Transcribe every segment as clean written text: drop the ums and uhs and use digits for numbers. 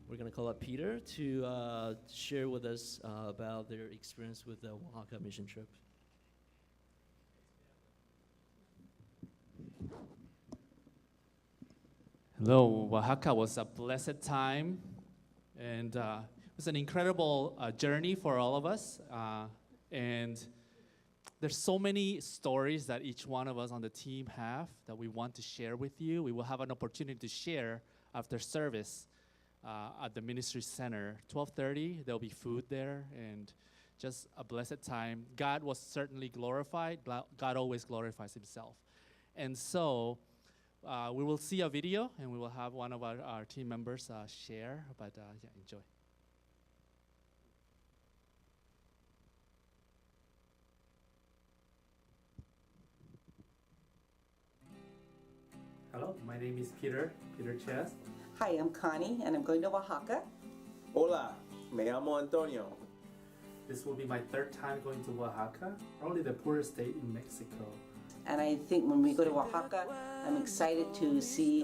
We're going to call up Peter to share with us about their experience with the Oaxaca mission trip. Hello, Oaxaca was a blessed time, and it was an incredible journey for all of us. And there's so many stories that each one of us on the team have that we want to share with you. We will have an opportunity to share after service at the ministry center. 12:30, there'll be food there, and just a blessed time. God was certainly glorified. God always glorifies himself. And so we will see a video, and we will have one of our team members share, but yeah, enjoy. Hello, my name is Peter Chess. Hi, I'm Connie, and I'm going to Oaxaca. Hola, me llamo Antonio. This will be my third time going to Oaxaca, probably the poorest state in Mexico. And I think when we go to Oaxaca, I'm excited to see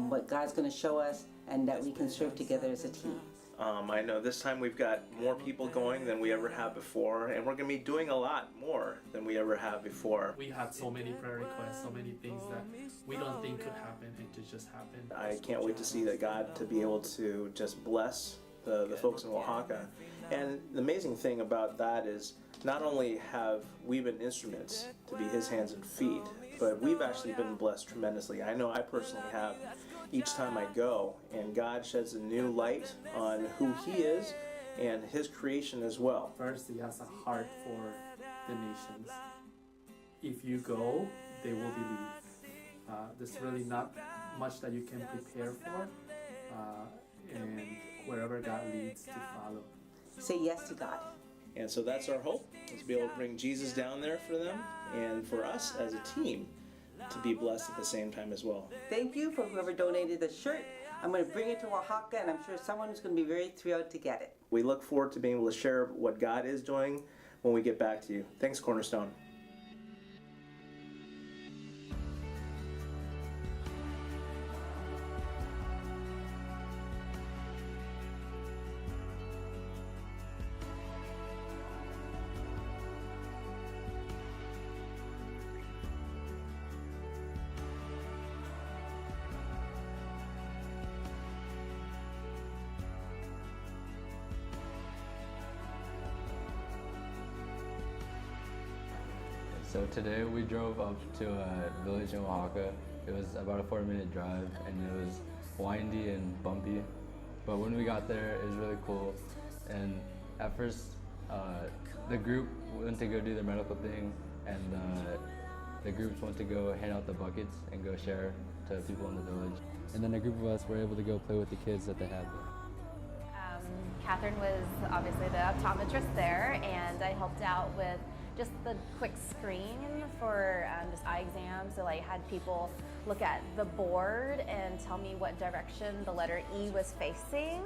what God's going to show us and that we can serve together as a team. I know this time we've got more people going than we ever have before, and we're going to be doing a lot more than we ever have before. We had so many prayer requests, so many things that we don't think could happen, and to just happen. I can't wait to see that God to be able to just bless the folks in Oaxaca. And the amazing thing about that is not only have we been instruments to be his hands and feet, but we've actually been blessed tremendously. I know I personally have each time I go, and God sheds a new light on who he is and his creation as well. First, he has a heart for the nations. If you go, they will believe. There's really not much that you can prepare for, and wherever God leads, to follow. Say yes to God. And so that's our hope, is to be able to bring Jesus down there for them, and for us as a team to be blessed at the same time as well. Thank you for whoever donated the shirt. I'm going to bring it to Oaxaca, and I'm sure someone is going to be very thrilled to get it. We look forward to being able to share what God is doing when we get back to you. Thanks, Cornerstone. So today we drove up to a village in Oaxaca. It was about a 4-minute drive, and it was windy and bumpy. But when we got there, it was really cool. And at first, the group went to go do their medical thing, and the groups went to go hand out the buckets and go share to people in the village. And then a group of us were able to go play with the kids that they had there. Catherine was obviously the optometrist there, and I helped out with just the quick screen for just eye exams. So I had people look at the board and tell me what direction the letter E was facing.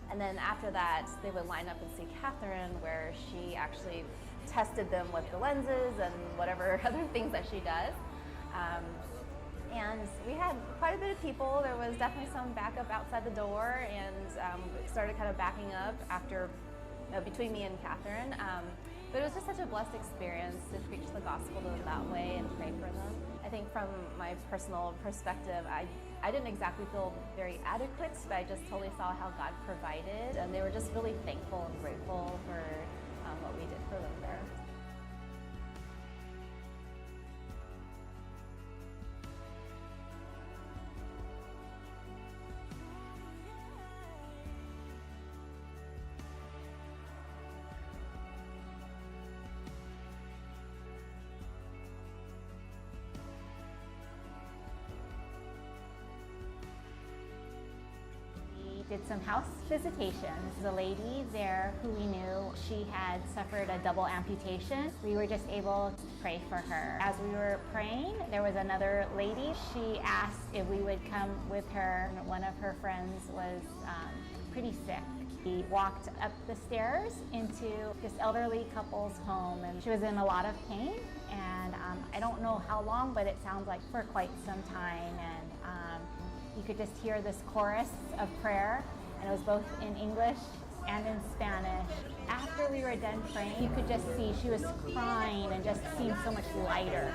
And then after that, they would line up and see Catherine, where she actually tested them with the lenses and whatever other things that she does. And we had quite a bit of people. There was definitely some backup outside the door, and it started kind of backing up after, between me and Catherine. But it was just such a blessed experience to preach the gospel to them that way and pray for them. I think from my personal perspective, I didn't exactly feel very adequate, but I just totally saw how God provided, and they were just really thankful and grateful for what we did for them there. Did some house visitation. This is a lady there who we knew. She had suffered a double amputation. We were just able to pray for her. As we were praying, there was another lady. She asked if we would come with her. One of her friends was pretty sick. We walked up the stairs into this elderly couple's home, and she was in a lot of pain. And I don't know how long, but it sounds like for quite some time. And you could just hear this chorus of prayer, and it was both in English and in Spanish. After we were done praying, you could just see she was crying and just seemed so much lighter.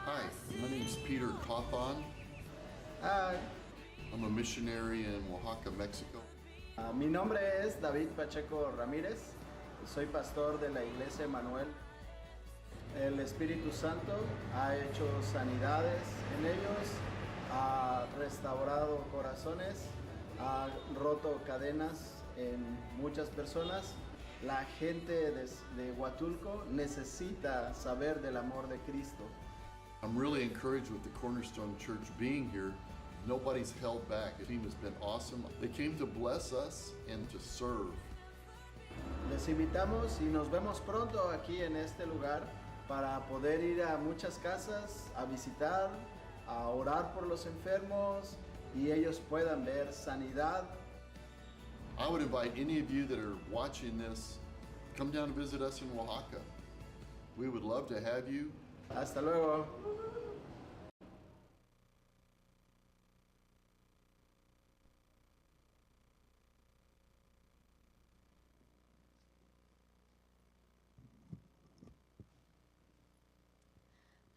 Hi, my name is Peter Cawthon. Hi, I'm a missionary in Oaxaca, Mexico. mi nombre es David Pacheco Ramírez. Soy pastor de la Iglesia Emanuel. El Espíritu Santo ha hecho sanidades en ellos, ha restaurado corazones, ha roto cadenas en muchas personas. La gente de Huatulco necesita saber del amor de Cristo. I'm really encouraged with the Cornerstone Church being here. Nobody's held back. The team has been awesome. They came to bless us and to serve. Les invitamos y nos vemos pronto aquí en este lugar para poder ir a muchas casas, a visitar, a orar por los enfermos y ellos puedan ver sanidad. I would invite any of you that are watching this, come down to visit us in Oaxaca. We would love to have you. Hasta luego.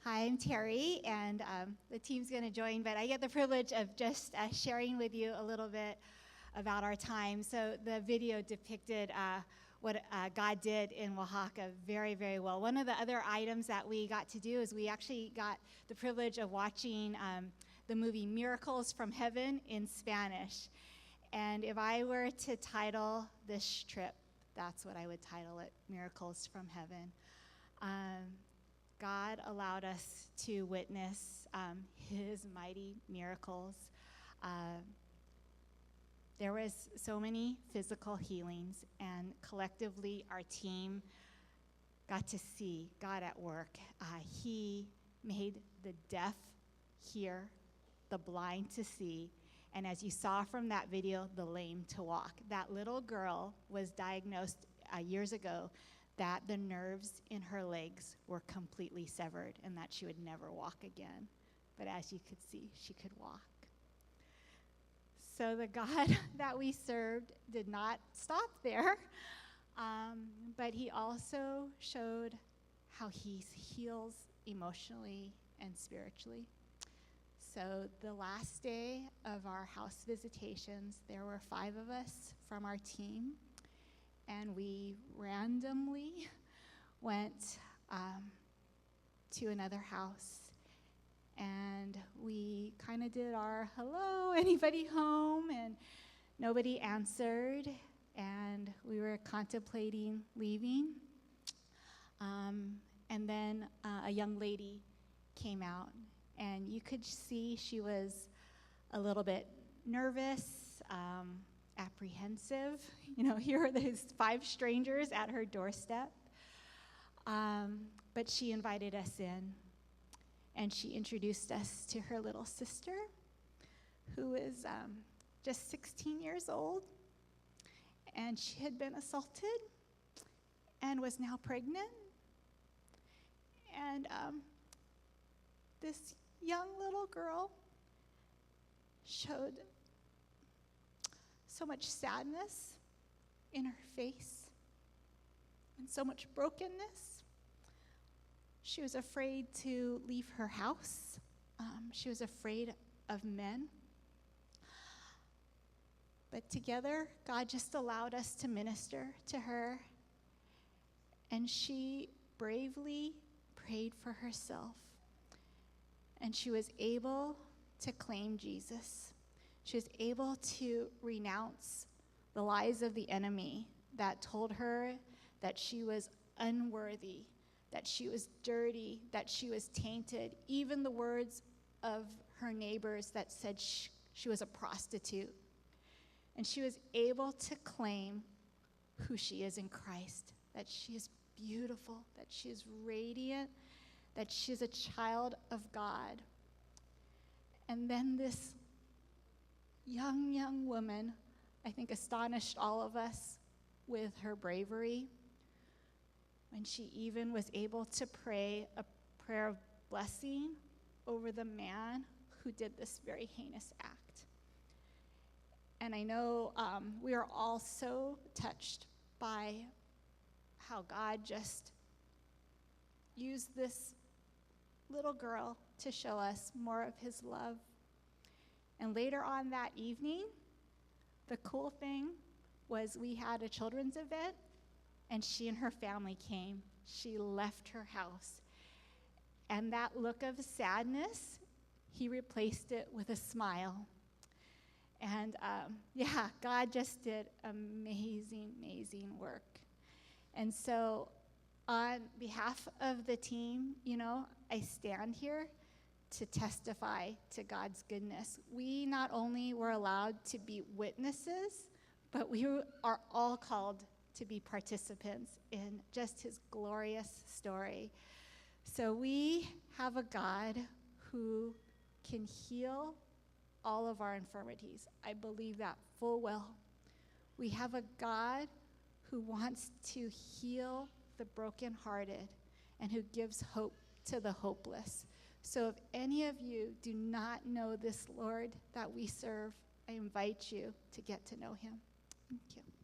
Hi, I'm Terry, and the team's going to join, but I get the privilege of just sharing with you a little bit about our time. So the video depicted what God did in Oaxaca very, very well. One of the other items that we got to do is we actually got the privilege of watching the movie Miracles from Heaven in Spanish. And if I were to title this trip, that's what I would title it, Miracles from Heaven. God allowed us to witness his mighty miracles. There was so many physical healings, and collectively our team got to see God at work. He made the deaf hear, the blind to see, and as you saw from that video, the lame to walk. That little girl was diagnosed years ago that the nerves in her legs were completely severed and that she would never walk again. But as you could see, she could walk. So the God that we served did not stop there, but he also showed how he heals emotionally and spiritually. So the last day of our house visitations, there were 5 of us from our team, and we randomly went to another house, and we kind of did our hello, anybody home, and nobody answered, and we were contemplating leaving. And then a young lady came out, and you could see she was a little bit nervous, apprehensive. You know, here are these 5 strangers at her doorstep. But she invited us in, and she introduced us to her little sister, who is just 16 years old. and she had been assaulted and was now pregnant. And this young little girl showed so much sadness in her face and so much brokenness. She was afraid to leave her house. She was afraid of men. But together, God just allowed us to minister to her. And she bravely prayed for herself. And she was able to claim Jesus. She was able to renounce the lies of the enemy that told her that she was unworthy, that she was dirty, that she was tainted, even the words of her neighbors that said she was a prostitute. And she was able to claim who she is in Christ, that she is beautiful, that she is radiant, that she is a child of God. And then this young woman, I think, astonished all of us with her bravery when she even was able to pray a prayer of blessing over the man who did this very heinous act. And I know we are all so touched by how God just used this little girl to show us more of his love. And later on that evening, the cool thing was we had a children's event, and she and her family came. She left her house. And that look of sadness, he replaced it with a smile. And God just did amazing, amazing work. And so on behalf of the team, I stand here to testify to God's goodness. We not only were allowed to be witnesses, but we are all called to be participants in just his glorious story. So we have a God who can heal all of our infirmities. I believe that full well. We have a God who wants to heal the brokenhearted and who gives hope to the hopeless. So if any of you do not know this Lord that we serve, I invite you to get to know him. Thank you.